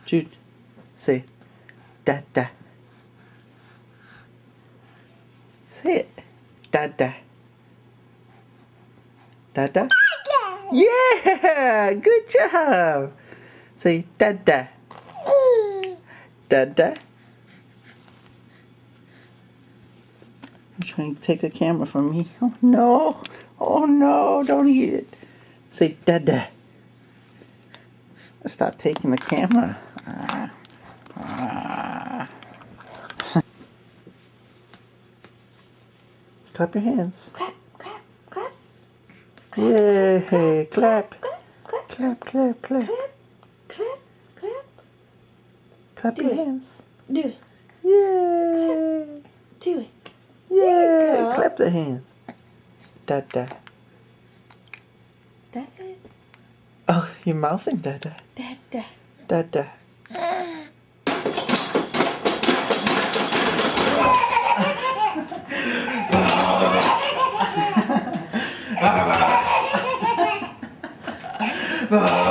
Jude, say Dada. Say it. Dada. Dada. Yeah, good job. Say Dada. Dada. You're trying to take the camera from me. Oh no. Oh no, don't eat it. Say Dada. Stop taking the camera. Clap your hands. Clap, clap, clap. Yay, clap. Clap, Clap, clap, clap. clap, clap, clap. Clap Do your it. hands. Do it. Yay. Do it. Yay. go. Clap the hands. Dada. That's it. Oh, you're mouthing Dada. Dada. Dada. Ah!